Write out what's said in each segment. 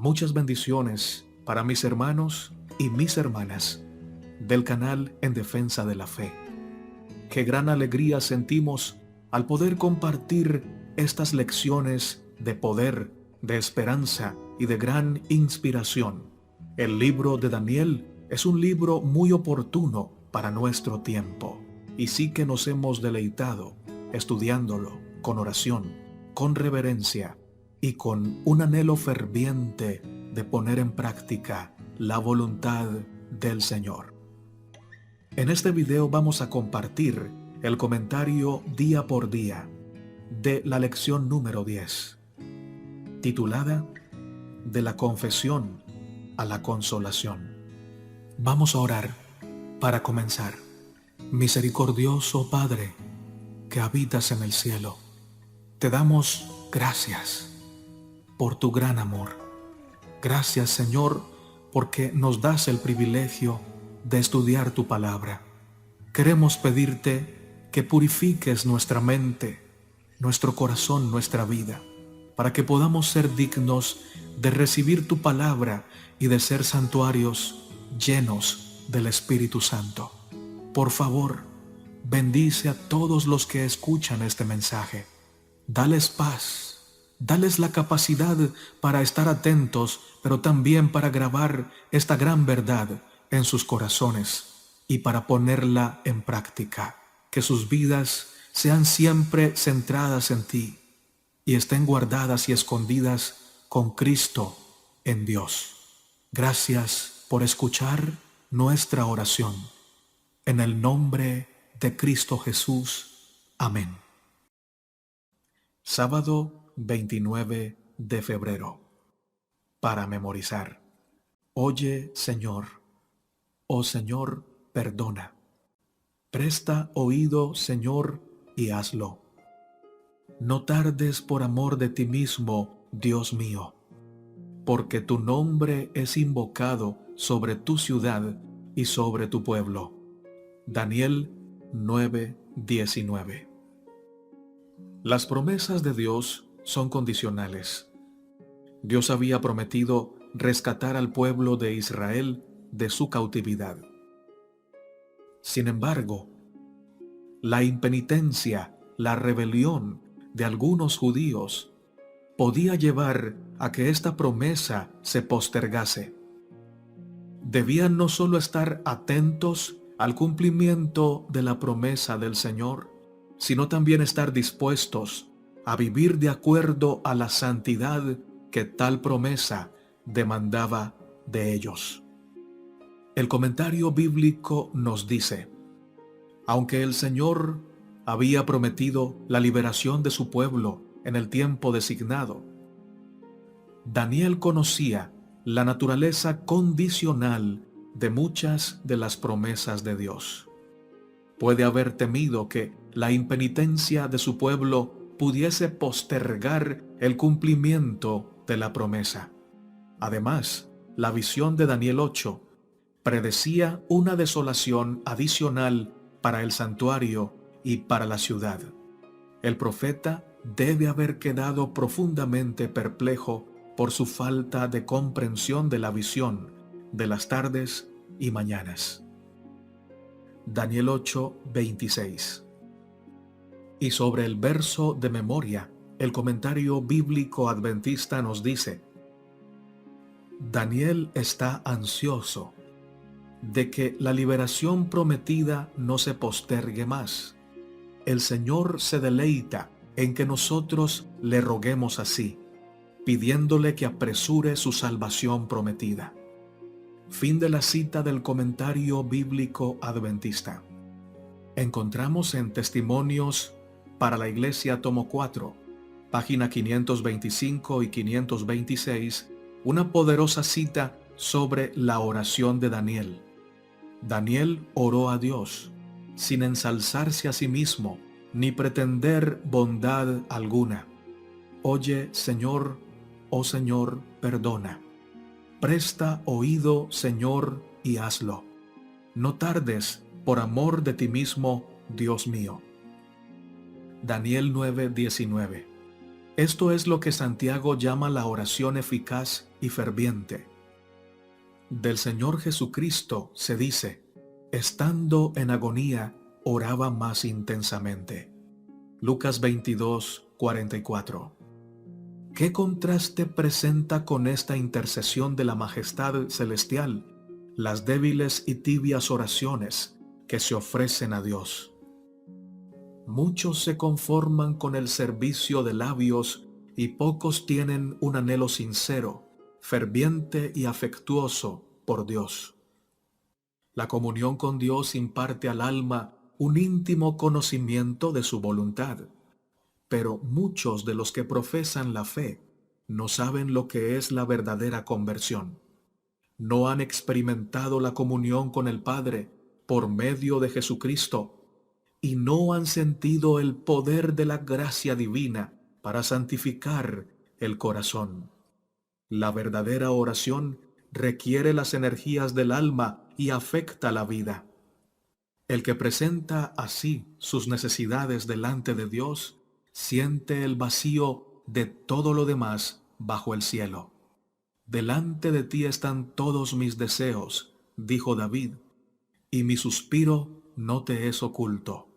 Muchas bendiciones para mis hermanos y mis hermanas del canal En Defensa de la Fe. Qué gran alegría sentimos al poder compartir estas lecciones de poder, de esperanza y de gran inspiración. El libro de Daniel es un libro muy oportuno para nuestro tiempo, y sí que nos hemos deleitado estudiándolo con oración, con reverencia y con un anhelo ferviente de poner en práctica la voluntad del Señor. En este video vamos a compartir el comentario día por día de la lección número 10, titulada De la confesión a la consolación. Vamos a orar para comenzar. Misericordioso Padre, que habitas en el cielo, te damos gracias por tu gran amor. Gracias, Señor, porque nos das el privilegio de estudiar tu palabra. Queremos pedirte que purifiques nuestra mente, nuestro corazón, nuestra vida, para que podamos ser dignos de recibir tu palabra y de ser santuarios llenos del Espíritu Santo. Por favor, bendice a todos los que escuchan este mensaje. Dales paz. Dales la capacidad para estar atentos, pero también para grabar esta gran verdad en sus corazones y para ponerla en práctica. Que sus vidas sean siempre centradas en ti y estén guardadas y escondidas con Cristo en Dios. Gracias por escuchar nuestra oración. En el nombre de Cristo Jesús. Amén. Sábado 29 de febrero. Para memorizar. Oye, Señor. Oh Señor, perdona. Presta oído, Señor, y hazlo. No tardes por amor de ti mismo, Dios mío, porque tu nombre es invocado sobre tu ciudad y sobre tu pueblo. Daniel 9:19. Las promesas de Dios son condicionales. Dios había prometido rescatar al pueblo de Israel de su cautividad. Sin embargo, la impenitencia, la rebelión de algunos judíos podía llevar a que esta promesa se postergase. Debían no solo estar atentos al cumplimiento de la promesa del Señor, sino también estar dispuestos a vivir de acuerdo a la santidad que tal promesa demandaba de ellos. El comentario bíblico nos dice: aunque el Señor había prometido la liberación de su pueblo en el tiempo designado, Daniel conocía la naturaleza condicional de muchas de las promesas de Dios. Puede haber temido que la impenitencia de su pueblo pudiese postergar el cumplimiento de la promesa. Además, la visión de Daniel 8 predecía una desolación adicional para el santuario y para la ciudad. El profeta debe haber quedado profundamente perplejo por su falta de comprensión de la visión de las tardes y mañanas. Daniel 8:26. Y sobre el verso de memoria, el comentario bíblico adventista nos dice: Daniel está ansioso de que la liberación prometida no se postergue más. El Señor se deleita en que nosotros le roguemos así, pidiéndole que apresure su salvación prometida. Fin de la cita del comentario bíblico adventista. Encontramos en Testimonios para la Iglesia, tomo 4, página 525 y 526, una poderosa cita sobre la oración de Daniel. Daniel oró a Dios, sin ensalzarse a sí mismo, ni pretender bondad alguna. Oye, Señor, oh Señor, perdona. Presta oído, Señor, y hazlo. No tardes por amor de ti mismo, Dios mío. Daniel 9:19. Esto es lo que Santiago llama la oración eficaz y ferviente. Del Señor Jesucristo se dice: estando en agonía, oraba más intensamente. Lucas 22, 44. ¿Qué contraste presenta con esta intercesión de la majestad celestial las débiles y tibias oraciones que se ofrecen a Dios? Muchos se conforman con el servicio de labios y pocos tienen un anhelo sincero, ferviente y afectuoso por Dios. La comunión con Dios imparte al alma un íntimo conocimiento de su voluntad, pero muchos de los que profesan la fe no saben lo que es la verdadera conversión. No han experimentado la comunión con el Padre por medio de Jesucristo y no han sentido el poder de la gracia divina para santificar el corazón. La verdadera oración requiere las energías del alma y afecta la vida. El que presenta así sus necesidades delante de Dios siente el vacío de todo lo demás bajo el cielo. Delante de ti están todos mis deseos, dijo David, y mi suspiro no te es oculto.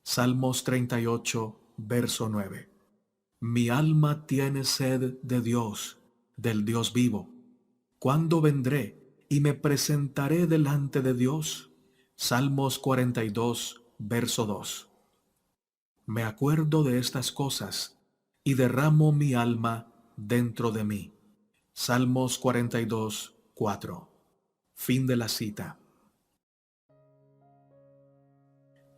Salmos 38, verso 9. Mi alma tiene sed de Dios, del Dios vivo. ¿Cuándo vendré y me presentaré delante de Dios? Salmos 42, verso 2. Me acuerdo de estas cosas y derramo mi alma dentro de mí. Salmos 42, 4. Fin de la cita.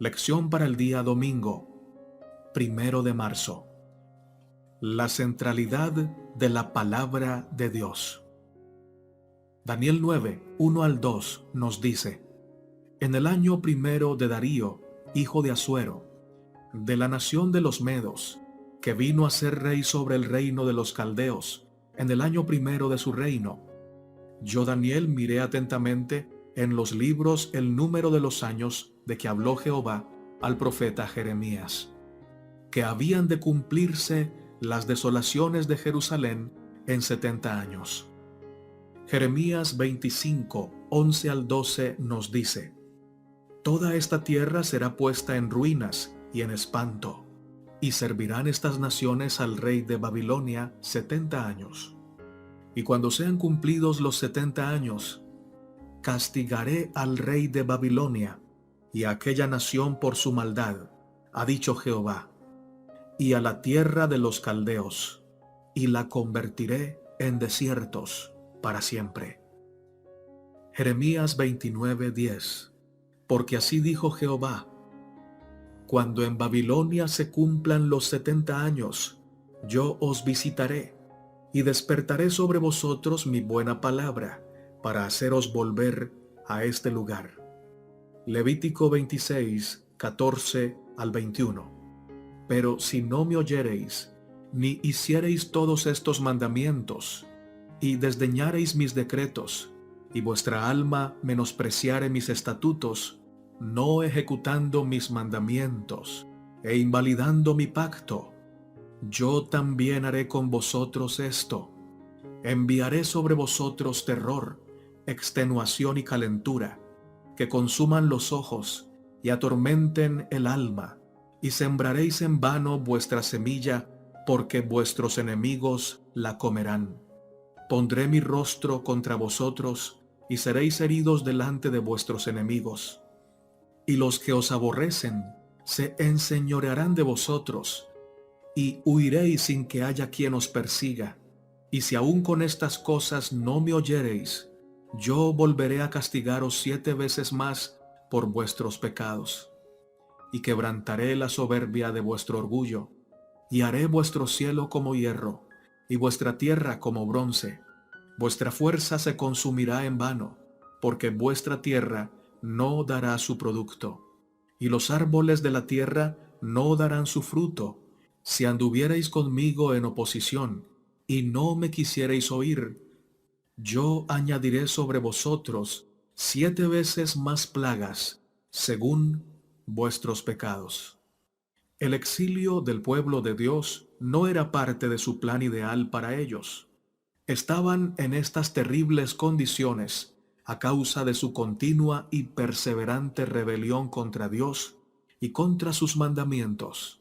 Lección para el día domingo, 1 de marzo. La centralidad de la palabra de Dios. Daniel 9, 1 al 2 nos dice: en el año primero de Darío, hijo de Asuero, de la nación de los Medos, que vino a ser rey sobre el reino de los caldeos, en el año primero de su reino, yo Daniel miré atentamente en los libros el número de los años de que habló Jehová al profeta Jeremías, que habían de cumplirse las desolaciones de Jerusalén en 70 años. Jeremías 25, 11 al 12 nos dice: toda esta tierra será puesta en ruinas y en espanto, y servirán estas naciones al rey de Babilonia 70 años. Y cuando sean cumplidos los 70 años, castigaré al rey de Babilonia y a aquella nación por su maldad, ha dicho Jehová, y a la tierra de los caldeos, y la convertiré en desiertos para siempre. Jeremías 29, 10. Porque así dijo Jehová: cuando en Babilonia se cumplan los 70 años, yo os visitaré, y despertaré sobre vosotros mi buena palabra, para haceros volver a este lugar. Levítico 26, 14 al 21. Pero si no me oyereis, ni hiciereis todos estos mandamientos, y desdeñareis mis decretos, y vuestra alma menospreciare mis estatutos, no ejecutando mis mandamientos, e invalidando mi pacto, yo también haré con vosotros esto: enviaré sobre vosotros terror, extenuación y calentura, que consuman los ojos y atormenten el alma, y sembraréis en vano vuestra semilla, porque vuestros enemigos la comerán. Pondré mi rostro contra vosotros, y seréis heridos delante de vuestros enemigos. Y los que os aborrecen se enseñorearán de vosotros, y huiréis sin que haya quien os persiga. Y si aún con estas cosas no me oyereis, yo volveré a castigaros 7 veces más por vuestros pecados. Y quebrantaré la soberbia de vuestro orgullo, y haré vuestro cielo como hierro, y vuestra tierra como bronce. Vuestra fuerza se consumirá en vano, porque vuestra tierra no dará su producto, y los árboles de la tierra no darán su fruto, si anduvierais conmigo en oposición, y no me quisierais oír. Yo añadiré sobre vosotros 7 veces más plagas, según vuestros pecados. El exilio del pueblo de Dios no era parte de su plan ideal para ellos. Estaban en estas terribles condiciones a causa de su continua y perseverante rebelión contra Dios y contra sus mandamientos.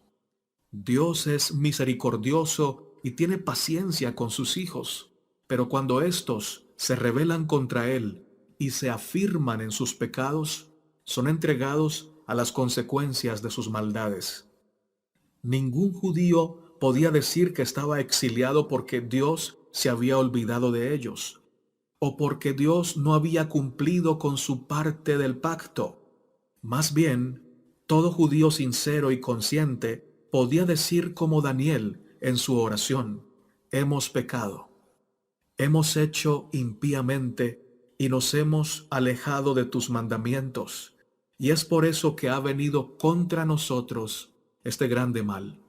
Dios es misericordioso y tiene paciencia con sus hijos, pero cuando éstos se rebelan contra Él y se afirman en sus pecados, son entregados a las consecuencias de sus maldades. Ningún judío podía decir que estaba exiliado porque Dios se había olvidado de ellos, o porque Dios no había cumplido con su parte del pacto. Más bien, todo judío sincero y consciente podía decir como Daniel en su oración: hemos pecado, hemos hecho impíamente y nos hemos alejado de tus mandamientos, y es por eso que ha venido contra nosotros este grande mal.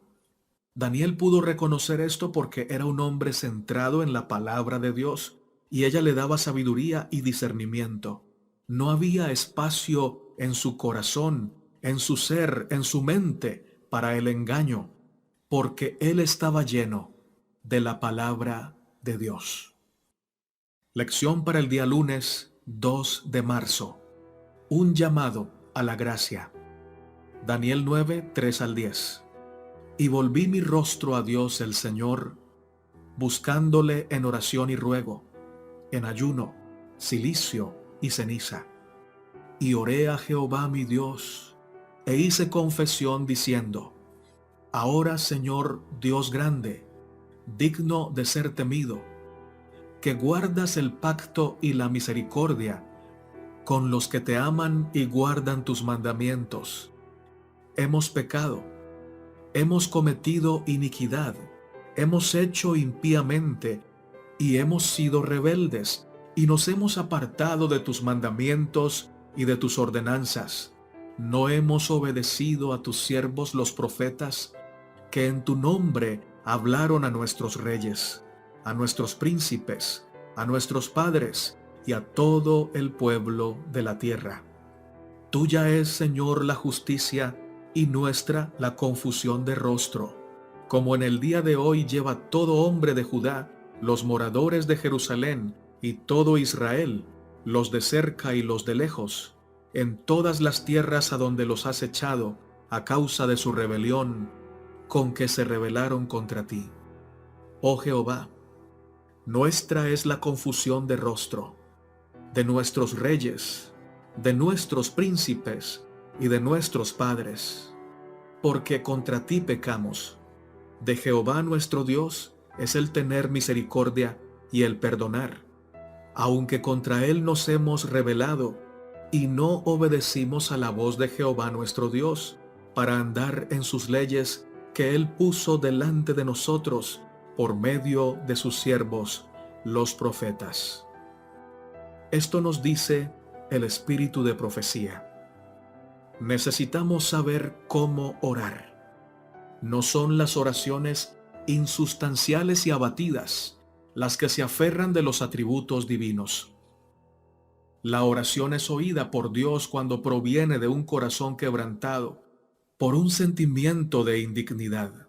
Daniel pudo reconocer esto porque era un hombre centrado en la palabra de Dios, y ella le daba sabiduría y discernimiento. No había espacio en su corazón, en su ser, en su mente, para el engaño, porque él estaba lleno de la palabra de Dios. Lección para el día lunes 2 de marzo. Un llamado a la gracia. Daniel 9, 3 al 10. Y volví mi rostro a Dios el Señor, buscándole en oración y ruego, en ayuno, cilicio y ceniza. Y oré a Jehová mi Dios, e hice confesión diciendo: ahora, Señor Dios grande, digno de ser temido, que guardas el pacto y la misericordia con los que te aman y guardan tus mandamientos. Hemos pecado, hemos cometido iniquidad, hemos hecho impíamente y hemos sido rebeldes, y nos hemos apartado de tus mandamientos y de tus ordenanzas. No hemos obedecido a tus siervos los profetas, que en tu nombre hablaron a nuestros reyes, a nuestros príncipes, a nuestros padres y a todo el pueblo de la tierra. Tuya es, Señor, la justicia, y nuestra la confusión de rostro, como en el día de hoy lleva todo hombre de Judá, los moradores de Jerusalén y todo Israel, los de cerca y los de lejos, en todas las tierras a donde los has echado a causa de su rebelión, con que se rebelaron contra ti. Oh Jehová, nuestra es la confusión de rostro, de nuestros reyes, de nuestros príncipes y de nuestros padres, porque contra ti pecamos. De Jehová nuestro Dios es el tener misericordia y el perdonar, aunque contra él nos hemos rebelado y no obedecimos a la voz de Jehová nuestro Dios, para andar en sus leyes que él puso delante de nosotros por medio de sus siervos, los profetas. Esto nos dice el espíritu de profecía. Necesitamos saber cómo orar. No son las oraciones insustanciales y abatidas las que se aferran de los atributos divinos. La oración es oída por Dios cuando proviene de un corazón quebrantado por un sentimiento de indignidad.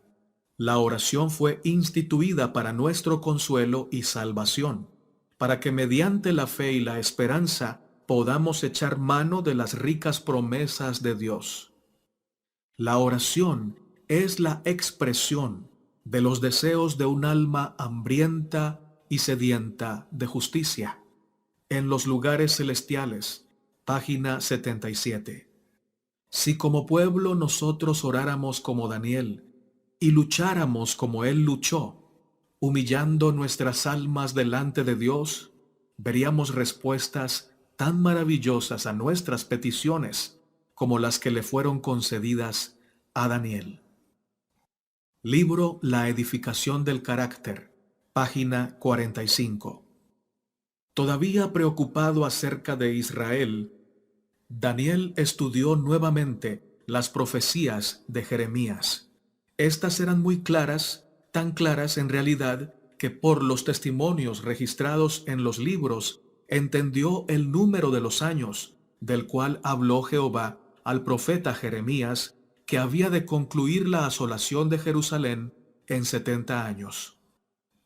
La oración fue instituida para nuestro consuelo y salvación, para que mediante la fe y la esperanza podamos echar mano de las ricas promesas de Dios. La oración es la expresión de los deseos de un alma hambrienta y sedienta de justicia. En los lugares celestiales, página 77. Si como pueblo nosotros oráramos como Daniel y lucháramos como él luchó, humillando nuestras almas delante de Dios, veríamos respuestas tan maravillosas a nuestras peticiones como las que le fueron concedidas a Daniel. Libro La edificación del carácter, página 45. Todavía preocupado acerca de Israel, Daniel estudió nuevamente las profecías de Jeremías. Estas eran muy claras, tan claras en realidad que por los testimonios registrados en los libros entendió el número de los años del cual habló Jehová al profeta Jeremías, que había de concluir la asolación de Jerusalén en 70 años.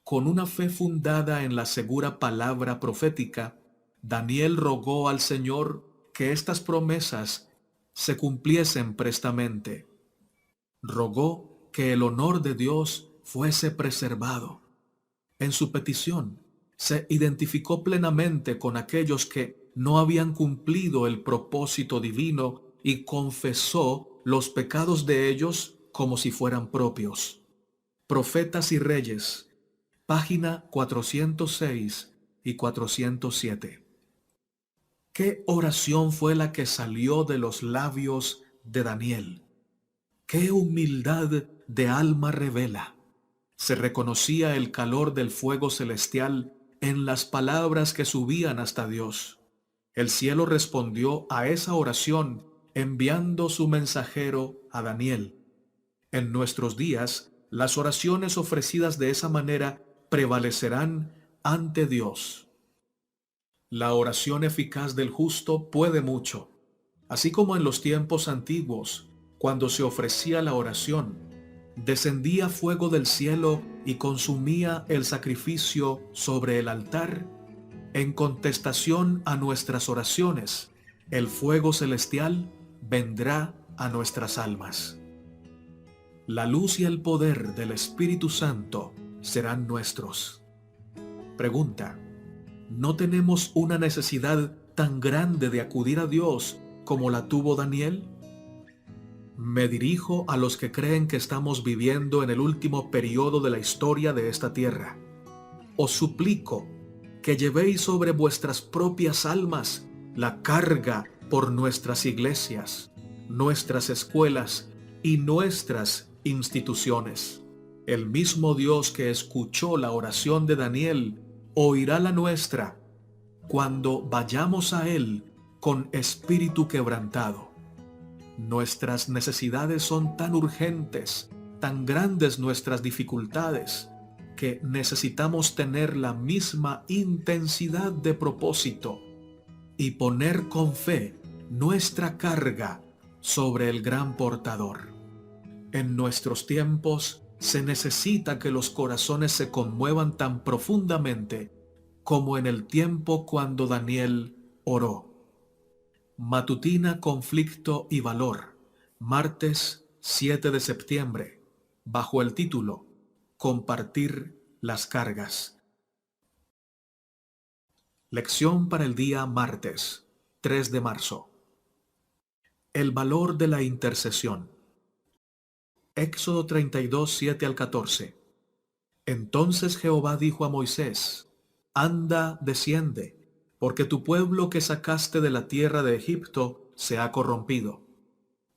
Con una fe fundada en la segura palabra profética, Daniel rogó al Señor que estas promesas se cumpliesen prestamente. Rogó que el honor de Dios fuese preservado. En su petición, se identificó plenamente con aquellos que no habían cumplido el propósito divino y confesó los pecados de ellos como si fueran propios. Profetas y Reyes, página 406 y 407. ¿Qué oración fue la que salió de los labios de Daniel? ¡Qué humildad de alma revela! Se reconocía el calor del fuego celestial en las palabras que subían hasta Dios. El cielo respondió a esa oración enviando su mensajero a Daniel. En nuestros días, las oraciones ofrecidas de esa manera prevalecerán ante Dios. La oración eficaz del justo puede mucho. Así como en los tiempos antiguos, cuando se ofrecía la oración, descendía fuego del cielo y consumía el sacrificio sobre el altar, en contestación a nuestras oraciones, el fuego celestial vendrá a nuestras almas. La luz y el poder del Espíritu Santo serán nuestros. Pregunta: ¿no tenemos una necesidad tan grande de acudir a Dios como la tuvo Daniel? Me dirijo a los que creen que estamos viviendo en el último periodo de la historia de esta tierra. Os suplico que llevéis sobre vuestras propias almas la carga por nuestras iglesias, nuestras escuelas y nuestras instituciones. El mismo Dios que escuchó la oración de Daniel oirá la nuestra cuando vayamos a Él con espíritu quebrantado. Nuestras necesidades son tan urgentes, tan grandes nuestras dificultades, que necesitamos tener la misma intensidad de propósito y poner con fe nuestra carga sobre el gran portador. En nuestros tiempos se necesita que los corazones se conmuevan tan profundamente como en el tiempo cuando Daniel oró. Matutina, conflicto y valor, martes 7 de septiembre, bajo el título Compartir las cargas. Lección para el día martes 3 de marzo. El valor de la intercesión. Éxodo 32, 7 al 14. Entonces Jehová dijo a Moisés: Anda, desciende, porque tu pueblo que sacaste de la tierra de Egipto se ha corrompido.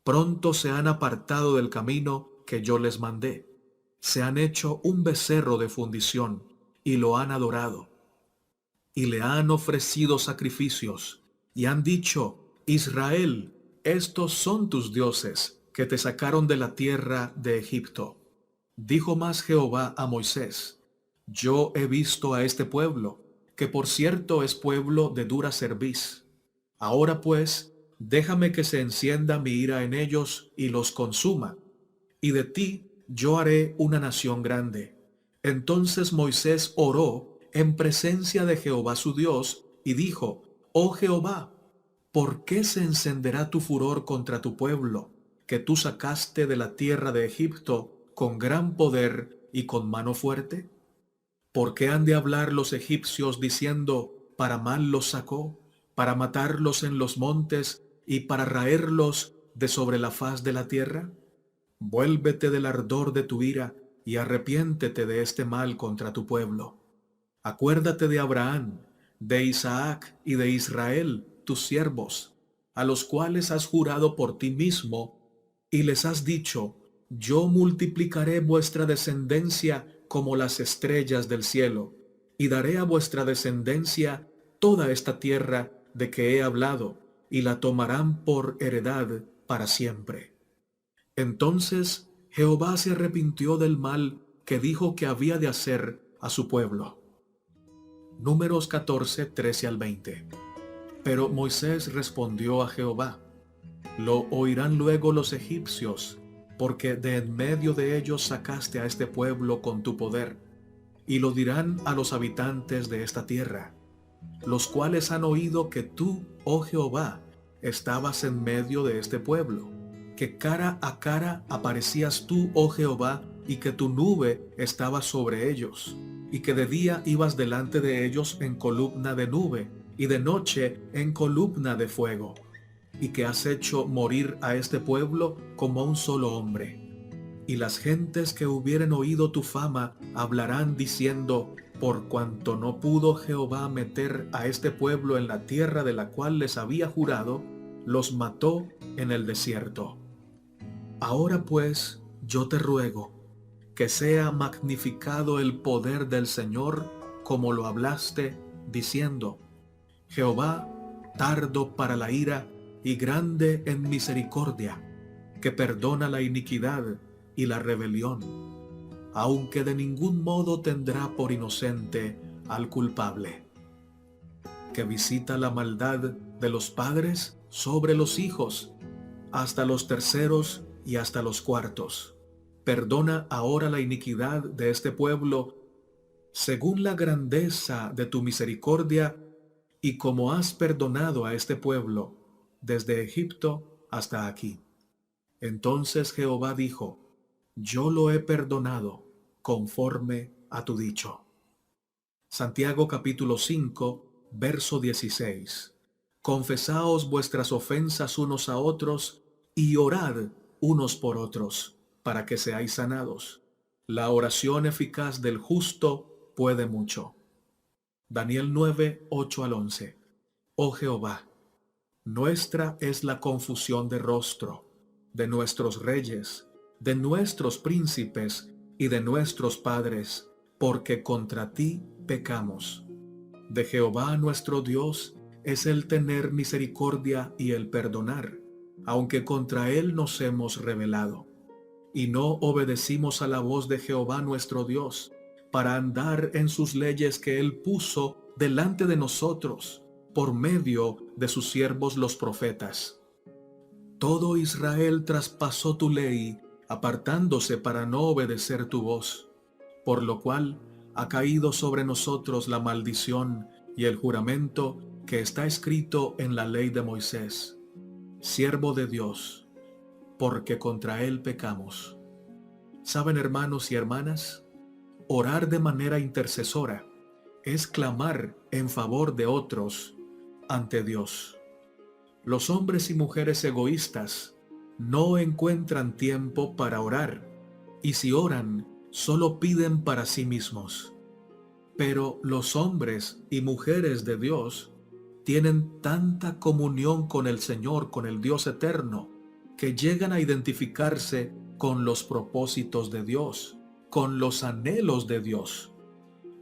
Pronto se han apartado del camino que yo les mandé. Se han hecho un becerro de fundición y lo han adorado. Y le han ofrecido sacrificios y han dicho: Israel, estos son tus dioses que te sacaron de la tierra de Egipto. Dijo más Jehová a Moisés: Yo he visto a este pueblo, que por cierto es pueblo de dura cerviz. Ahora pues, déjame que se encienda mi ira en ellos y los consuma, y de ti yo haré una nación grande. Entonces Moisés oró en presencia de Jehová su Dios, y dijo: Oh Jehová, ¿por qué se encenderá tu furor contra tu pueblo, que tú sacaste de la tierra de Egipto con gran poder y con mano fuerte? ¿Por qué han de hablar los egipcios diciendo: para mal los sacó, para matarlos en los montes y para raerlos de sobre la faz de la tierra? Vuélvete del ardor de tu ira y arrepiéntete de este mal contra tu pueblo. Acuérdate de Abraham, de Isaac y de Israel, tus siervos, a los cuales has jurado por ti mismo, y les has dicho: Yo multiplicaré vuestra descendencia como las estrellas del cielo, y daré a vuestra descendencia toda esta tierra de que he hablado, y la tomarán por heredad para siempre. Entonces Jehová se arrepintió del mal que dijo que había de hacer a su pueblo. Números 14, 13 al 20. Pero Moisés respondió a Jehová: Lo oirán luego los egipcios, porque de en medio de ellos sacaste a este pueblo con tu poder, y lo dirán a los habitantes de esta tierra, los cuales han oído que tú, oh Jehová, estabas en medio de este pueblo, que cara a cara aparecías tú, oh Jehová, y que tu nube estaba sobre ellos, y que de día ibas delante de ellos en columna de nube, y de noche en columna de fuego, y que has hecho morir a este pueblo como a un solo hombre. Y las gentes que hubieren oído tu fama hablarán diciendo, por cuanto no pudo Jehová meter a este pueblo en la tierra de la cual les había jurado, los mató en el desierto. Ahora pues, yo te ruego, que sea magnificado el poder del Señor, como lo hablaste, diciendo, Jehová, tardo para la ira y grande en misericordia, que perdona la iniquidad y la rebelión, aunque de ningún modo tendrá por inocente al culpable, que visita la maldad de los padres sobre los hijos, hasta los terceros y hasta los cuartos. Perdona ahora la iniquidad de este pueblo, según la grandeza de tu misericordia, y como has perdonado a este pueblo, desde Egipto hasta aquí. Entonces Jehová dijo, yo lo he perdonado, conforme a tu dicho. Santiago capítulo 5, verso 16. Confesaos vuestras ofensas unos a otros, y orad unos por otros, para que seáis sanados. La oración eficaz del justo puede mucho. Daniel 9, 8 al 11. Oh Jehová, nuestra es la confusión de rostro, de nuestros reyes, de nuestros príncipes y de nuestros padres, porque contra ti pecamos. De Jehová nuestro Dios es el tener misericordia y el perdonar, aunque contra él nos hemos rebelado. Y no obedecimos a la voz de Jehová nuestro Dios, para andar en sus leyes que él puso delante de nosotros, por medio de sus siervos los profetas. Todo Israel traspasó tu ley, apartándose para no obedecer tu voz, por lo cual ha caído sobre nosotros la maldición y el juramento que está escrito en la ley de Moisés, siervo de Dios, porque contra él pecamos. ¿Saben, hermanos y hermanas? Orar de manera intercesora es clamar en favor de otros ante Dios. Los hombres y mujeres egoístas no encuentran tiempo para orar, y si oran, solo piden para sí mismos. Pero los hombres y mujeres de Dios tienen tanta comunión con el Señor, con el Dios eterno, que llegan a identificarse con los propósitos de Dios, con los anhelos de Dios.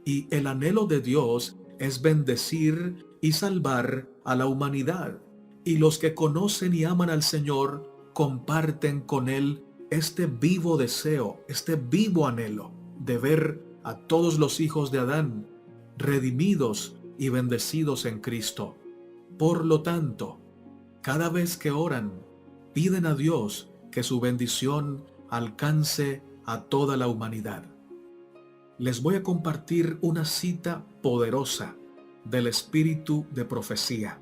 Y el anhelo de Dios es bendecir y salvar a la humanidad. Y los que conocen y aman al Señor comparten con Él este vivo deseo, este vivo anhelo de ver a todos los hijos de Adán redimidos y bendecidos en Cristo. Por lo tanto, cada vez que oran, piden a Dios que su bendición alcance a toda la humanidad. Les voy a compartir una cita poderosa del espíritu de profecía.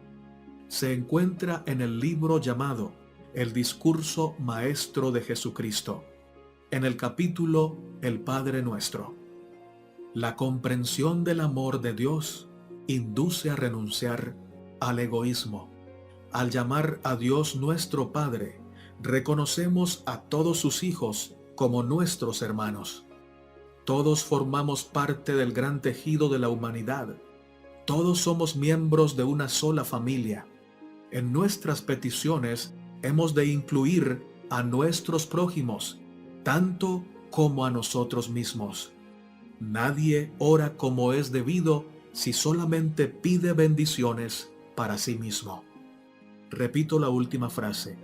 Se encuentra en el libro llamado El Discurso Maestro de Jesucristo, en el capítulo El Padre Nuestro. La comprensión del amor de Dios induce a renunciar al egoísmo. Al llamar a Dios nuestro Padre, reconocemos a todos sus hijos como nuestros hermanos. Todos formamos parte del gran tejido de la humanidad. Todos somos miembros de una sola familia. En nuestras peticiones hemos de incluir a nuestros prójimos, tanto como a nosotros mismos. Nadie ora como es debido si solamente pide bendiciones para sí mismo. Repito la última frase.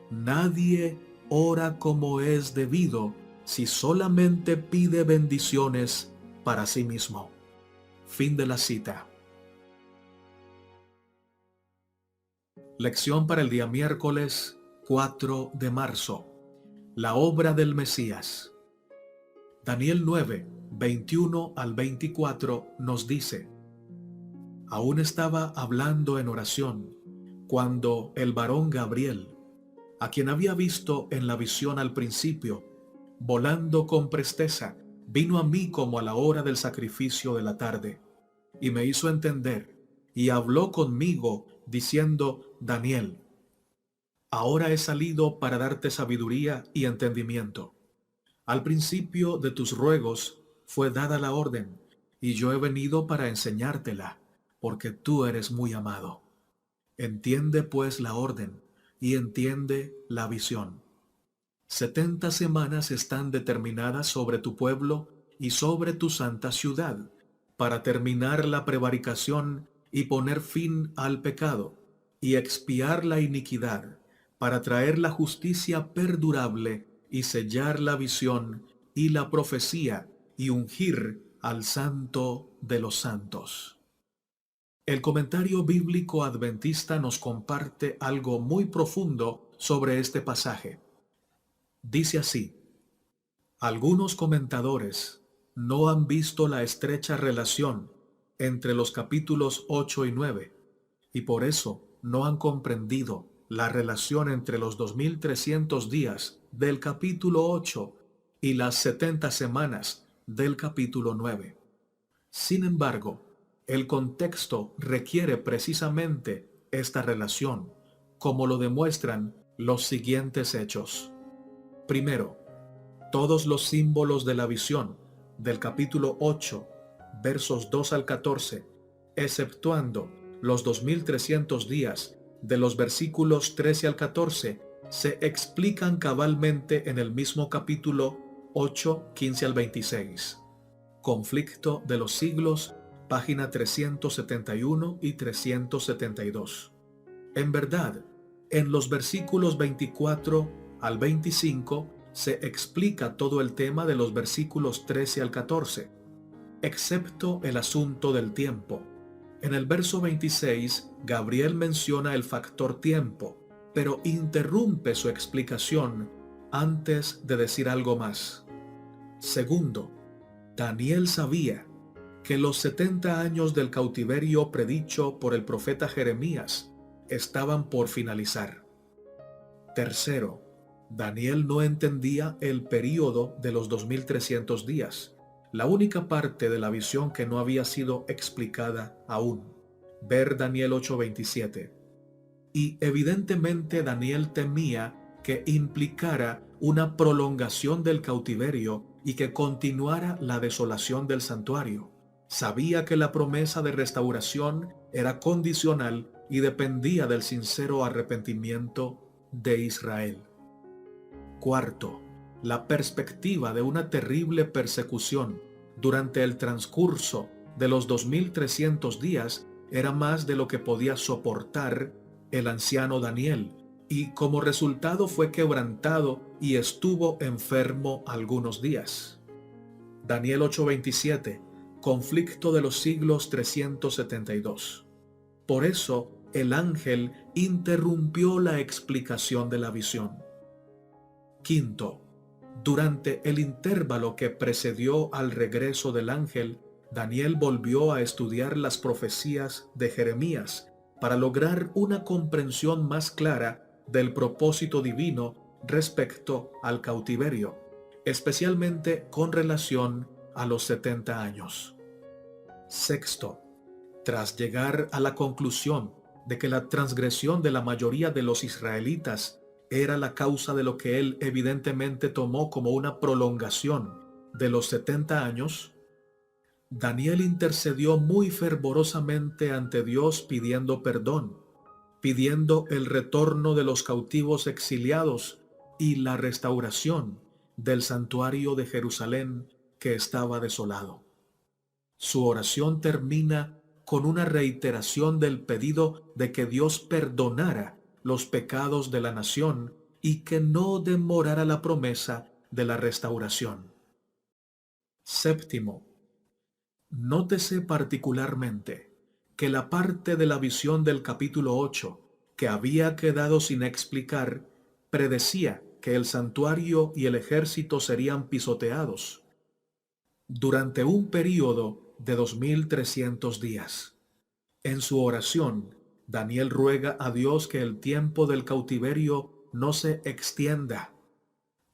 Nadie ora como es debido si solamente pide bendiciones para sí mismo. Fin de la cita. Lección para el día miércoles 4 de marzo. La obra del Mesías. Daniel 9, 21 al 24 nos dice: Aún estaba hablando en oración, cuando el varón Gabriel, a quien había visto en la visión al principio, volando con presteza, vino a mí como a la hora del sacrificio de la tarde, y me hizo entender, y habló conmigo, diciendo: Daniel, ahora he salido para darte sabiduría y entendimiento. Al principio de tus ruegos fue dada la orden, y yo he venido para enseñártela, porque tú eres muy amado. Entiende pues la orden, y entiende la visión. 70 semanas están determinadas sobre tu pueblo y sobre tu santa ciudad, para terminar la prevaricación y poner fin al pecado, y expiar la iniquidad, para traer la justicia perdurable y sellar la visión y la profecía y ungir al Santo de los santos. El comentario bíblico adventista nos comparte algo muy profundo sobre este pasaje. Dice así: algunos comentadores no han visto la estrecha relación entre los capítulos 8 y 9, y por eso no han comprendido la relación entre los 2300 días del capítulo 8 y las 70 semanas del capítulo 9. Sin embargo, el contexto requiere precisamente esta relación, como lo demuestran los siguientes hechos. Primero, todos los símbolos de la visión del capítulo 8, versos 2 al 14, exceptuando los 2300 días de los versículos 13 al 14, se explican cabalmente en el mismo capítulo 8, 15 al 26. Conflicto de los siglos, página 371 y 372. En verdad, en los versículos 24 al 25 se explica todo el tema de los versículos 13 al 14, excepto el asunto del tiempo. En el verso 26, Gabriel menciona el factor tiempo, pero interrumpe su explicación antes de decir algo más. Segundo, Daniel sabía que los 70 años del cautiverio predicho por el profeta Jeremías estaban por finalizar. Tercero, Daniel no entendía el período de los 2300 días, la única parte de la visión que no había sido explicada aún. Ver Daniel 8:27. Y evidentemente Daniel temía que implicara una prolongación del cautiverio y que continuara la desolación del santuario. Sabía que la promesa de restauración era condicional y dependía del sincero arrepentimiento de Israel. Cuarto, la perspectiva de una terrible persecución durante el transcurso de los 2300 días era más de lo que podía soportar el anciano Daniel, y como resultado fue quebrantado y estuvo enfermo algunos días. Daniel 8:27, conflicto de los siglos 372. Por eso el ángel interrumpió la explicación de la visión. Quinto, durante el intervalo que precedió al regreso del ángel, Daniel volvió a estudiar las profecías de Jeremías para lograr una comprensión más clara del propósito divino respecto al cautiverio, especialmente con relación a los 70 años. Sexto, tras llegar a la conclusión de que la transgresión de la mayoría de los israelitas era la causa de lo que él evidentemente tomó como una prolongación de los 70 años, Daniel intercedió muy fervorosamente ante Dios pidiendo perdón, pidiendo el retorno de los cautivos exiliados y la restauración del santuario de Jerusalén que estaba desolado. Su oración termina con una reiteración del pedido de que Dios perdonara los pecados de la nación y que no demorara la promesa de la restauración. Séptimo, nótese particularmente que la parte de la visión del capítulo 8 que había quedado sin explicar predecía que el santuario y el ejército serían pisoteados durante un período de 2300 días. En su oración, Daniel ruega a Dios que el tiempo del cautiverio no se extienda.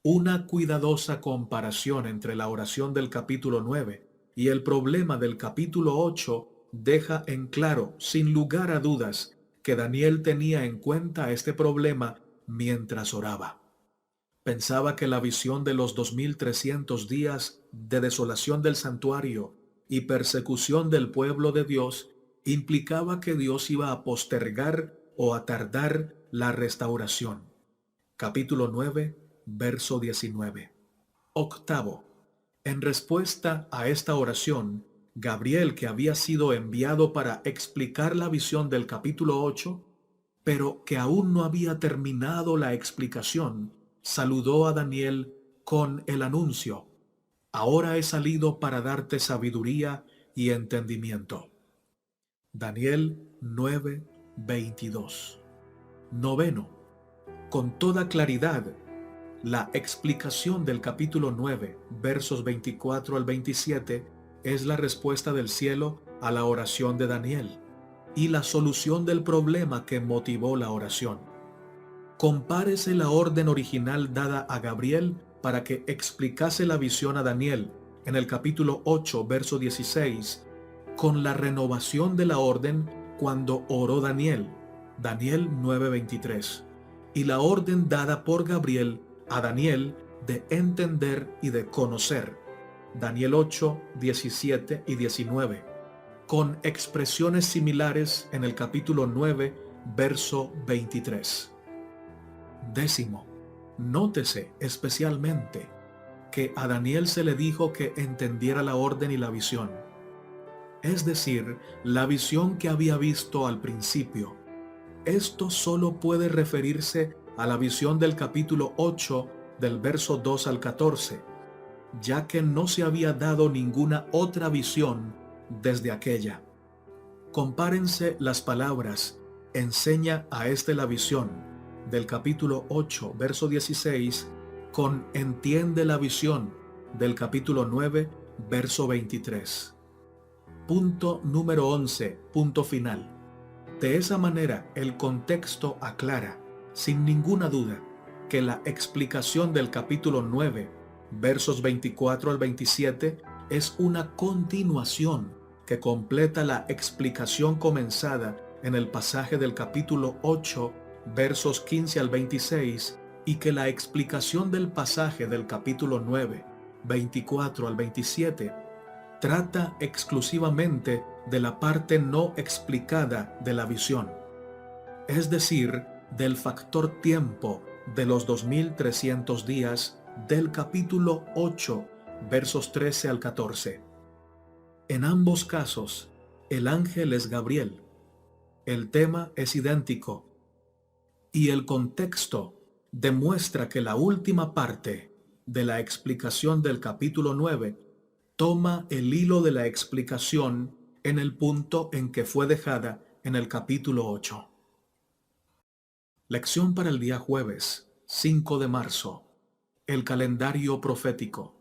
Una cuidadosa comparación entre la oración del capítulo 9 y el problema del capítulo 8 deja en claro, sin lugar a dudas, que Daniel tenía en cuenta este problema mientras oraba. Pensaba que la visión de los 2300 días de desolación del santuario y persecución del pueblo de Dios implicaba que Dios iba a postergar o a tardar la restauración. Capítulo 9, verso 19. Octavo. En respuesta a esta oración, Gabriel, que había sido enviado para explicar la visión del capítulo 8, pero que aún no había terminado la explicación, saludó a Daniel con el anuncio: ahora he salido para darte sabiduría y entendimiento. Daniel 9:22. Noveno. Con toda claridad, la explicación del capítulo 9, versos 24 al 27, es la respuesta del cielo a la oración de Daniel y la solución del problema que motivó la oración. Compárese la orden original dada a Gabriel para que explicase la visión a Daniel en el capítulo 8, verso 16, con la renovación de la orden cuando oró Daniel, Daniel 9:23, y la orden dada por Gabriel a Daniel de entender y de conocer, Daniel 8, 17 y 19, con expresiones similares en el capítulo 9, verso 23. Décimo, nótese especialmente que a Daniel se le dijo que entendiera la orden y la visión, es decir, la visión que había visto al principio. Esto solo puede referirse a la visión del capítulo 8 del verso 2 al 14, ya que no se había dado ninguna otra visión desde aquella. Compárense las palabras enseña a este la visión del capítulo 8 verso 16 con entiende la visión del capítulo 9 verso 23. Punto número 11, punto final. De esa manera, el contexto aclara, sin ninguna duda, que la explicación del capítulo 9, versos 24 al 27, es una continuación que completa la explicación comenzada en el pasaje del capítulo 8, versos 15 al 26, y que la explicación del pasaje del capítulo 9, 24 al 27, trata exclusivamente de la parte no explicada de la visión, es decir, del factor tiempo de los 2300 días del capítulo 8, versos 13 al 14. En ambos casos, el ángel es Gabriel, el tema es idéntico, y el contexto demuestra que la última parte de la explicación del capítulo 9 toma el hilo de la explicación en el punto en que fue dejada en el capítulo 8. Lección para el día jueves, 5 de marzo. El calendario profético.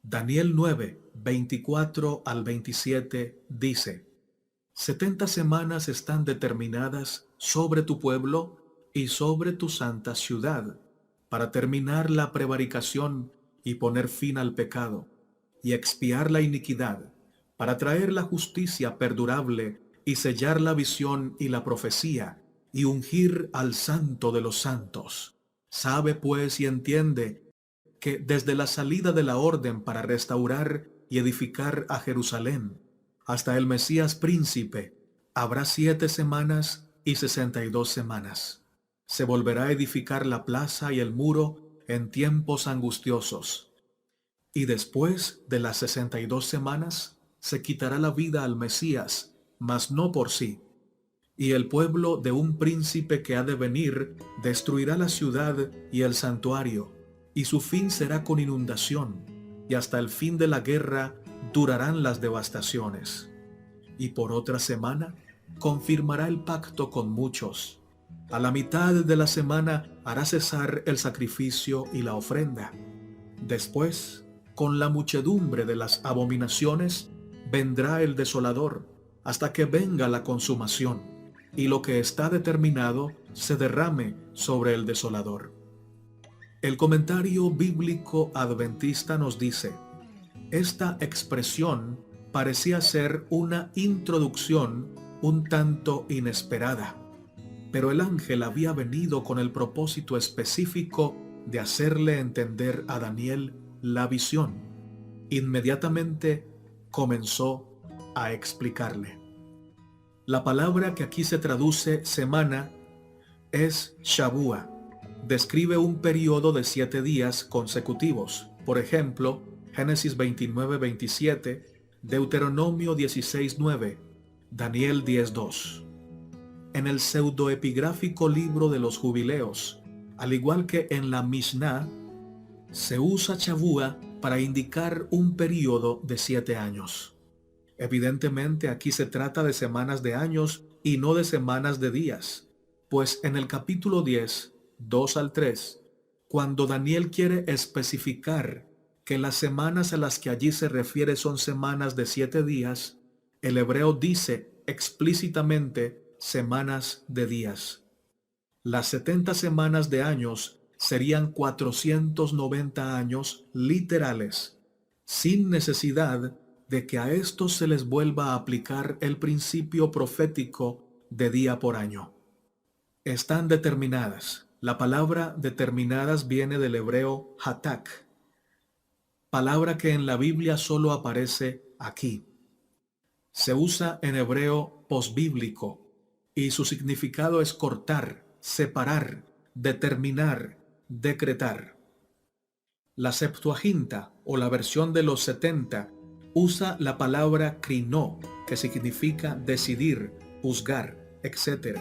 Daniel 9, 24 al 27 dice: 70 semanas están determinadas sobre tu pueblo y sobre tu santa ciudad, para terminar la prevaricación y poner fin al pecado, y expiar la iniquidad, para traer la justicia perdurable y sellar la visión y la profecía, y ungir al santo de los santos. Sabe pues y entiende que desde la salida de la orden para restaurar y edificar a Jerusalén hasta el Mesías príncipe, habrá 7 semanas y 62 semanas. Se volverá a edificar la plaza y el muro en tiempos angustiosos. Y después de las 62 semanas, se quitará la vida al Mesías, mas no por sí. Y el pueblo de un príncipe que ha de venir destruirá la ciudad y el santuario, y su fin será con inundación, y hasta el fin de la guerra durarán las devastaciones. Y por otra semana confirmará el pacto con muchos. A la mitad de la semana hará cesar el sacrificio y la ofrenda. Después, con la muchedumbre de las abominaciones, vendrá el desolador, hasta que venga la consumación, y lo que está determinado se derrame sobre el desolador. El comentario bíblico adventista nos dice: esta expresión parecía ser una introducción un tanto inesperada, pero el ángel había venido con el propósito específico de hacerle entender a Daniel la visión. Inmediatamente comenzó a explicarle. La palabra que aquí se traduce semana es Shavua. Describe un periodo de 7 días consecutivos. Por ejemplo, Génesis 29:27, Deuteronomio 16:9, Daniel 10:2. En el pseudoepigráfico libro de los jubileos, al igual que en la Mishnah, se usa Shavua para indicar un periodo de 7 años. Evidentemente aquí se trata de semanas de años y no de semanas de días, pues en el capítulo 10, 2 al 3, cuando Daniel quiere especificar que las semanas a las que allí se refiere son semanas de 7 días, el hebreo dice explícitamente semanas de días. Las 70 semanas de años serían 490 años literales, sin necesidad de que a estos se les vuelva a aplicar el principio profético de día por año. Están determinadas. La palabra determinadas viene del hebreo hatak, palabra que en la Biblia solo aparece aquí. Se usa en hebreo posbíblico y su significado es cortar, separar, determinar, decretar. La Septuaginta, o la versión de los 70, usa la palabra krinó, que significa decidir, juzgar, etc.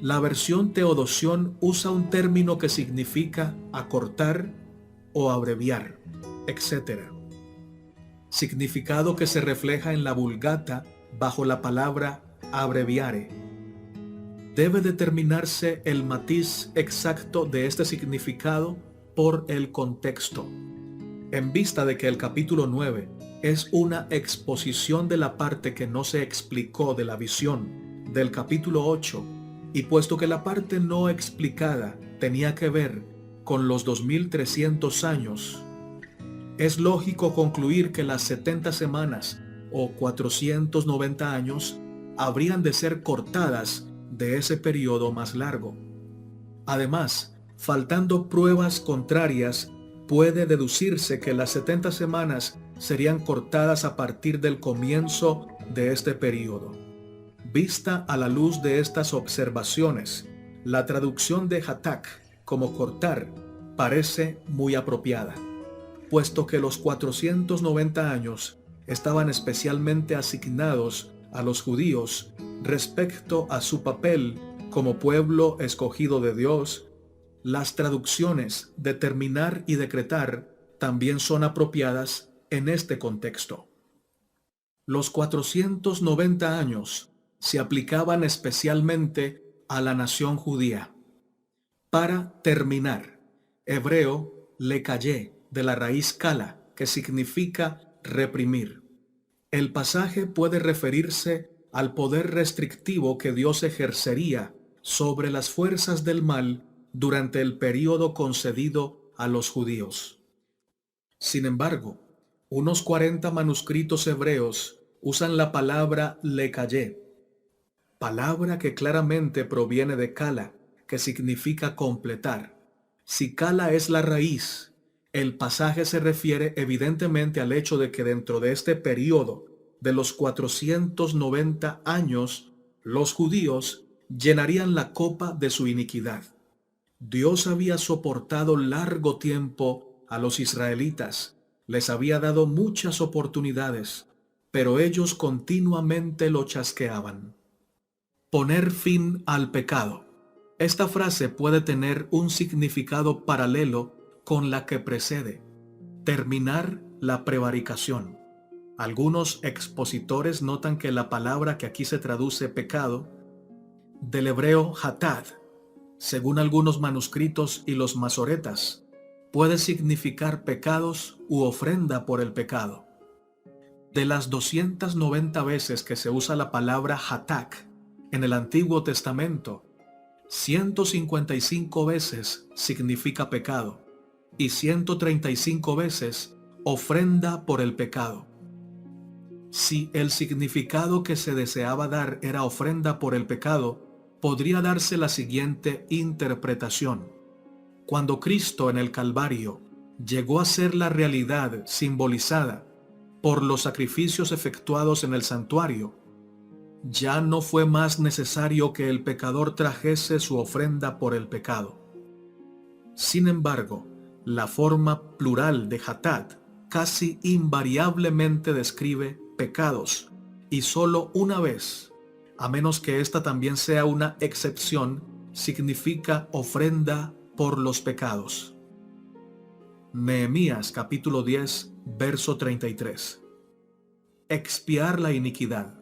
La versión Teodosión usa un término que significa acortar o abreviar, etc. Significado que se refleja en la Vulgata bajo la palabra abreviare. Debe determinarse el matiz exacto de este significado por el contexto. En vista de que el capítulo 9 es una exposición de la parte que no se explicó de la visión del capítulo 8, y puesto que la parte no explicada tenía que ver con los 2300 años, es lógico concluir que las 70 semanas o 490 años habrían de ser cortadas de ese periodo más largo. Además, faltando pruebas contrarias, puede deducirse que las 70 semanas serían cortadas a partir del comienzo de este periodo. Vista a la luz de estas observaciones, la traducción de hatak como cortar parece muy apropiada, puesto que los 490 años estaban especialmente asignados a los judíos respecto a su papel como pueblo escogido de Dios. Las traducciones determinar y decretar también son apropiadas en este contexto. Los 490 años se aplicaban especialmente a la nación judía. Para terminar, hebreo lekayé, de la raíz kala, que significa reprimir. El pasaje puede referirse al poder restrictivo que Dios ejercería sobre las fuerzas del mal durante el período concedido a los judíos. Sin embargo, unos 40 manuscritos hebreos usan la palabra lekayé, palabra que claramente proviene de kala, que significa completar. Si kala es la raíz, el pasaje se refiere evidentemente al hecho de que dentro de este periodo de los 490 años, los judíos llenarían la copa de su iniquidad. Dios había soportado largo tiempo a los israelitas, les había dado muchas oportunidades, pero ellos continuamente lo chasqueaban. Poner fin al pecado. Esta frase puede tener un significado paralelo con la que precede: terminar la prevaricación. Algunos expositores notan que la palabra que aquí se traduce pecado, del hebreo hatad, Según algunos manuscritos y los masoretas, puede significar pecados u ofrenda por el pecado. De las 290 veces que se usa la palabra hatak en el Antiguo Testamento, 155 veces significa pecado y 135 veces ofrenda por el pecado. Si el significado que se deseaba dar era ofrenda por el pecado, podría darse la siguiente interpretación. Cuando Cristo en el Calvario llegó a ser la realidad simbolizada por los sacrificios efectuados en el santuario, ya no fue más necesario que el pecador trajese su ofrenda por el pecado. Sin embargo, la forma plural de hatat casi invariablemente describe pecados, y solo una vez, a menos que esta también sea una excepción, significa ofrenda por los pecados. Nehemías capítulo 10, verso 33. Expiar la iniquidad.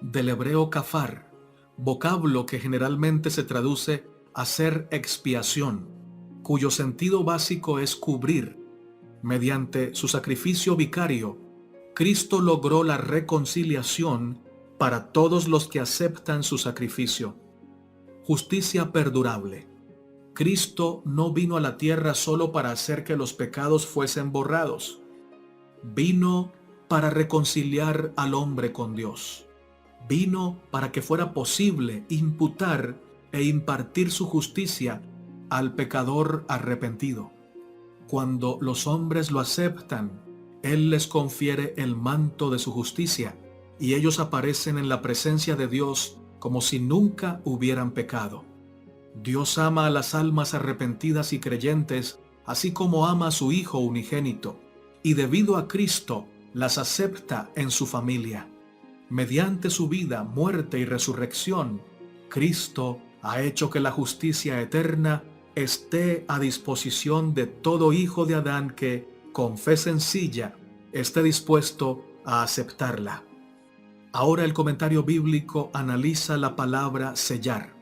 Del hebreo kafar, vocablo que generalmente se traduce hacer expiación, cuyo sentido básico es cubrir. Mediante su sacrificio vicario, Cristo logró la reconciliación para todos los que aceptan su sacrificio. Justicia perdurable. Cristo no vino a la tierra solo para hacer que los pecados fuesen borrados. Vino para reconciliar al hombre con Dios. Vino para que fuera posible imputar e impartir su justicia al pecador arrepentido. Cuando los hombres lo aceptan, Él les confiere el manto de su justicia, y ellos aparecen en la presencia de Dios como si nunca hubieran pecado. Dios ama a las almas arrepentidas y creyentes, así como ama a su Hijo unigénito, y debido a Cristo las acepta en su familia. Mediante su vida, muerte y resurrección, Cristo ha hecho que la justicia eterna esté a disposición de todo hijo de Adán que, con fe sencilla, esté dispuesto a aceptarla. Ahora el comentario bíblico analiza la palabra sellar.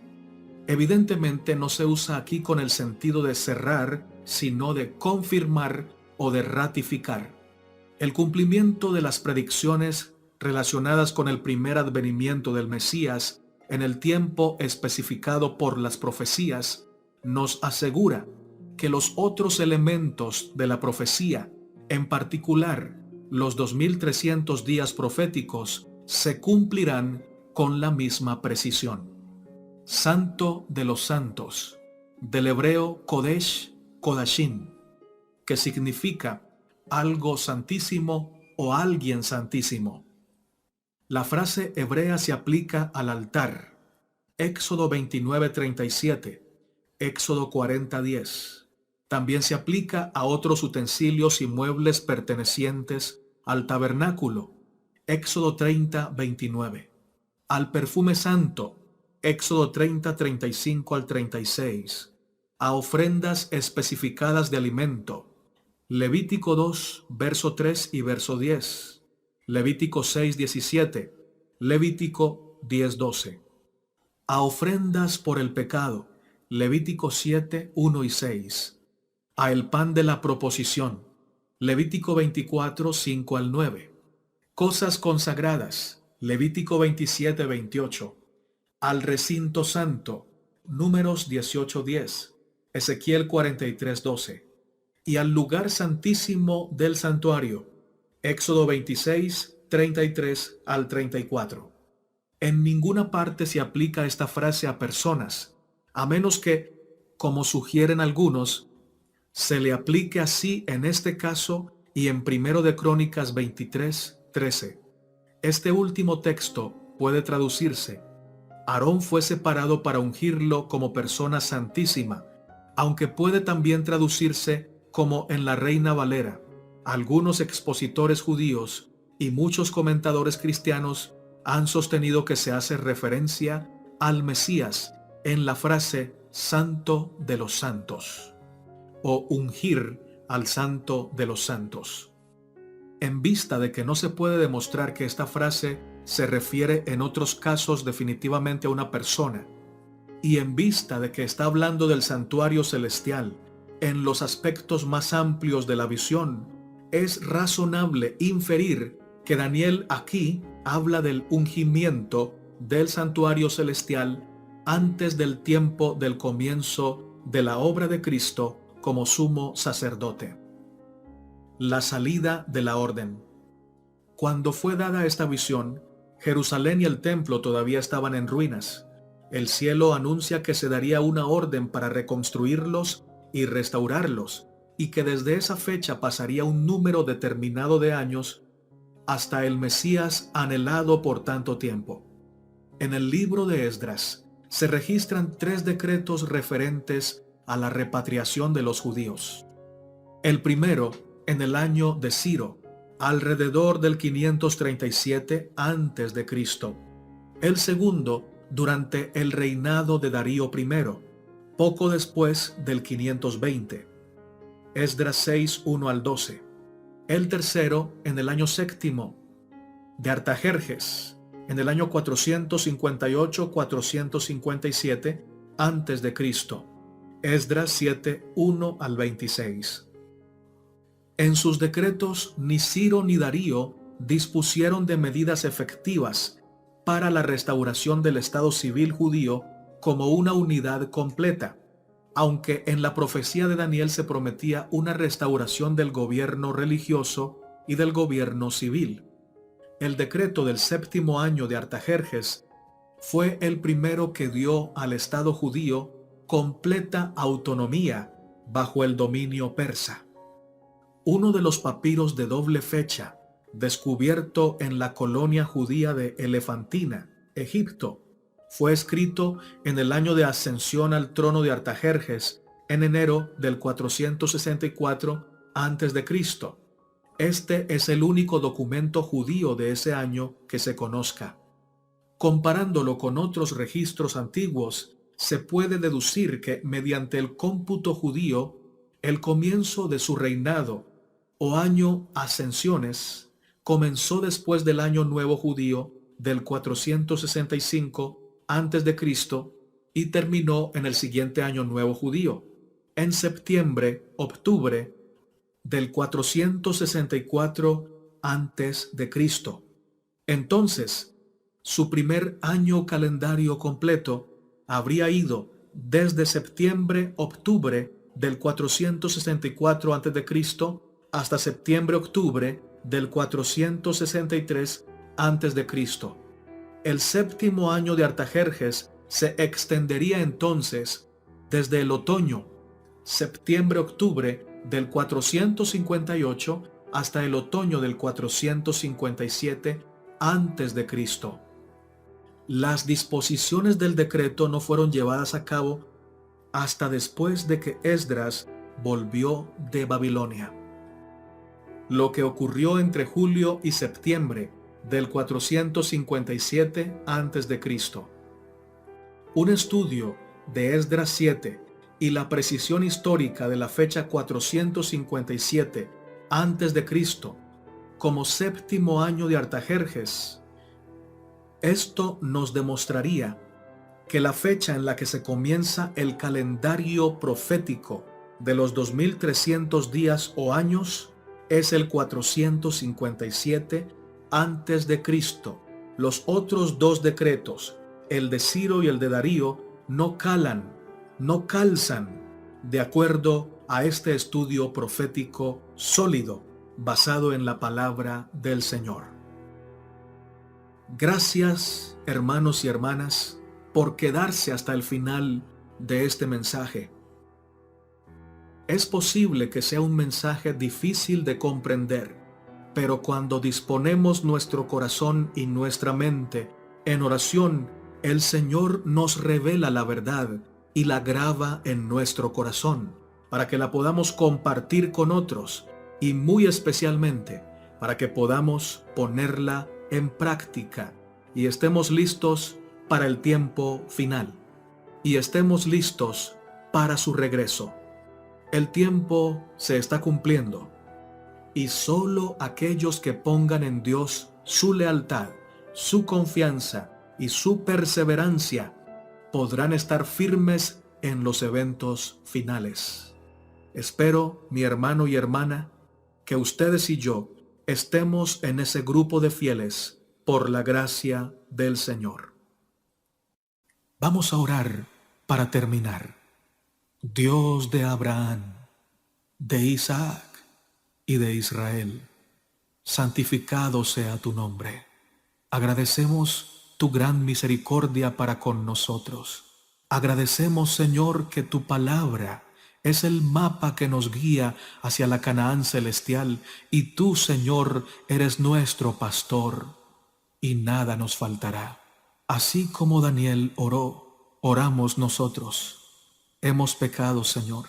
Evidentemente no se usa aquí con el sentido de cerrar, sino de confirmar o de ratificar. El cumplimiento de las predicciones relacionadas con el primer advenimiento del Mesías en el tiempo especificado por las profecías nos asegura que los otros elementos de la profecía, en particular los 2300 días proféticos, se cumplirán con la misma precisión. Santo de los santos, del hebreo Kodesh Kodashim, que significa algo santísimo o alguien santísimo. La frase hebrea se aplica al altar. Éxodo 29:37, Éxodo 40:10. También se aplica a otros utensilios y muebles pertenecientes al tabernáculo. Éxodo 30:29. Al perfume santo. Éxodo 30:35 al 36. A ofrendas especificadas de alimento. Levítico 2, verso 3 y verso 10. Levítico 6:17. Levítico 10:12. A ofrendas por el pecado. Levítico 7, 1 y 6. A el pan de la proposición. Levítico 24, 5 al 9. Cosas consagradas. Levítico 27, 28. Al recinto santo. Números 18:10. Ezequiel 43:12. Y al lugar santísimo del santuario. Éxodo 26, 33 al 34. En ninguna parte se aplica esta frase a personas, a menos que, como sugieren algunos, se le aplique así en este caso y en 1 de Crónicas 23, 13. Este último texto puede traducirse: Aarón fue separado para ungirlo como persona santísima, aunque puede también traducirse como en la Reina Valera. Algunos expositores judíos y muchos comentadores cristianos han sostenido que se hace referencia al Mesías en la frase Santo de los Santos o ungir al Santo de los Santos. En vista de que no se puede demostrar que esta frase se refiere en otros casos definitivamente a una persona, y en vista de que está hablando del santuario celestial en los aspectos más amplios de la visión, es razonable inferir que Daniel aquí habla del ungimiento del santuario celestial antes del tiempo del comienzo de la obra de Cristo como sumo sacerdote. La salida de la orden. Cuando fue dada esta visión, Jerusalén y el templo todavía estaban en ruinas. El cielo anuncia que se daría una orden para reconstruirlos y restaurarlos, y que desde esa fecha pasaría un número determinado de años hasta el Mesías anhelado por tanto tiempo. En el libro de Esdras se registran 3 decretos referentes a la repatriación de los judíos. El primero, en el año de Ciro, alrededor del 537 a.C. El segundo, durante el reinado de Darío I, poco después del 520. Esdras 6, 1 al 12. El tercero, en el año séptimo de Artajerjes, en el año 458-457 a.C. Esdras 7, 1 al 26. En sus decretos, ni Ciro ni Darío dispusieron de medidas efectivas para la restauración del Estado civil judío como una unidad completa, aunque en la profecía de Daniel se prometía una restauración del gobierno religioso y del gobierno civil. El decreto del séptimo año de Artajerjes fue el primero que dio al Estado judío completa autonomía bajo el dominio persa. Uno de los papiros de doble fecha, descubierto en la colonia judía de Elefantina, Egipto, fue escrito en el año de ascensión al trono de Artajerjes, en enero del 464 a.C. Este es el único documento judío de ese año que se conozca. Comparándolo con otros registros antiguos, se puede deducir que mediante el cómputo judío, el comienzo de su reinado o año ascensiones comenzó después del año nuevo judío del 465 a.C. y terminó en el siguiente año nuevo judío, en septiembre-octubre del 464 a.C. Entonces, su primer año calendario completo habría ido desde septiembre-octubre del 464 a.C. hasta septiembre-octubre del 463 a.C. El séptimo año de Artajerjes se extendería entonces desde el otoño, septiembre-octubre del 458 hasta el otoño del 457 a.C. Las disposiciones del decreto no fueron llevadas a cabo hasta después de que Esdras volvió de Babilonia. Lo que ocurrió entre julio y septiembre del 457 a.C. Un estudio de Esdras 7 y la precisión histórica de la fecha 457 a.C. como séptimo año de Artajerjes. Esto nos demostraría que la fecha en la que se comienza el calendario profético de los 2300 días o años es el 457 a.C. Los otros 2 decretos, el de Ciro y el de Darío, no calzan de acuerdo a este estudio profético sólido basado en la palabra del Señor. Gracias, hermanos y hermanas, por quedarse hasta el final de este mensaje. Es posible que sea un mensaje difícil de comprender, pero cuando disponemos nuestro corazón y nuestra mente en oración, el Señor nos revela la verdad y la graba en nuestro corazón, para que la podamos compartir con otros y muy especialmente para que podamos ponerla en práctica y estemos listos para el tiempo final y estemos listos para su regreso. El tiempo se está cumpliendo y solo aquellos que pongan en Dios su lealtad, su confianza y su perseverancia podrán estar firmes en los eventos finales. Espero, mi hermano y hermana, que ustedes y yo estemos en ese grupo de fieles por la gracia del Señor. Vamos a orar para terminar. Dios de Abraham, de Isaac y de Israel, santificado sea tu nombre. Agradecemos tu gran misericordia para con nosotros. Agradecemos, Señor, que tu palabra es el mapa que nos guía hacia la Canaán celestial, y tú, Señor, eres nuestro pastor, y nada nos faltará. Así como Daniel oró, oramos nosotros. Hemos pecado, Señor.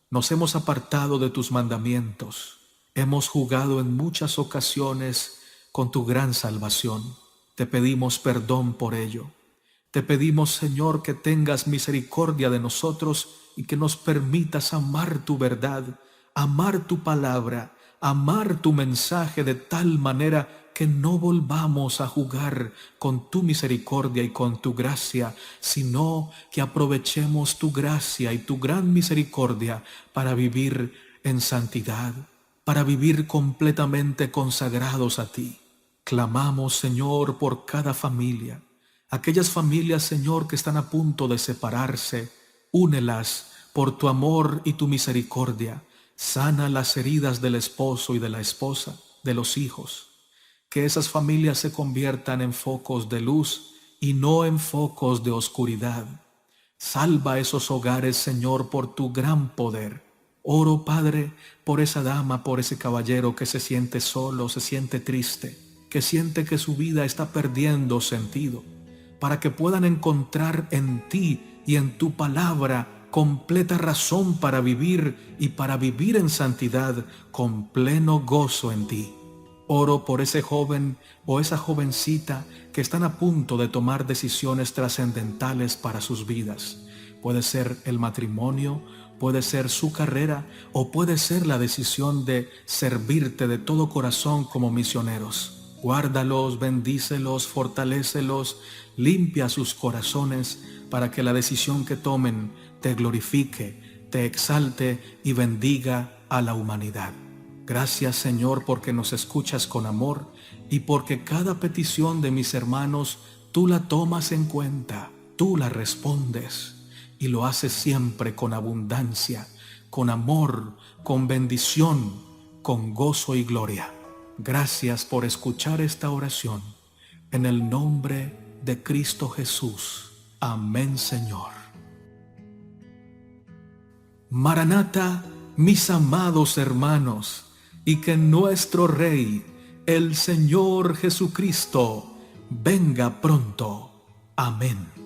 Nos hemos apartado de tus mandamientos. Hemos jugado en muchas ocasiones con tu gran salvación. Te pedimos perdón por ello. Te pedimos, Señor, que tengas misericordia de nosotros y que nos permitas amar tu verdad, amar tu palabra, amar tu mensaje de tal manera que no volvamos a jugar con tu misericordia y con tu gracia, sino que aprovechemos tu gracia y tu gran misericordia para vivir en santidad, para vivir completamente consagrados a ti. Clamamos, Señor, por cada familia. Aquellas familias, Señor, que están a punto de separarse, únelas por tu amor y tu misericordia. Sana las heridas del esposo y de la esposa, de los hijos. Que esas familias se conviertan en focos de luz y no en focos de oscuridad. Salva esos hogares, Señor, por tu gran poder. Oro, Padre, por esa dama, por ese caballero que se siente solo, se siente triste, que siente que su vida está perdiendo sentido, para que puedan encontrar en ti y en tu palabra completa razón para vivir y para vivir en santidad con pleno gozo en ti. Oro por ese joven o esa jovencita que están a punto de tomar decisiones trascendentales para sus vidas. Puede ser el matrimonio, puede ser su carrera o puede ser la decisión de servirte de todo corazón como misioneros. Guárdalos, bendícelos, fortalécelos, limpia sus corazones para que la decisión que tomen te glorifique, te exalte y bendiga a la humanidad. Gracias, Señor, porque nos escuchas con amor y porque cada petición de mis hermanos tú la tomas en cuenta, tú la respondes y lo haces siempre con abundancia, con amor, con bendición, con gozo y gloria. Gracias por escuchar esta oración. En el nombre de Cristo Jesús. Amén, Señor. Maranata, mis amados hermanos, y que nuestro Rey, el Señor Jesucristo, venga pronto. Amén.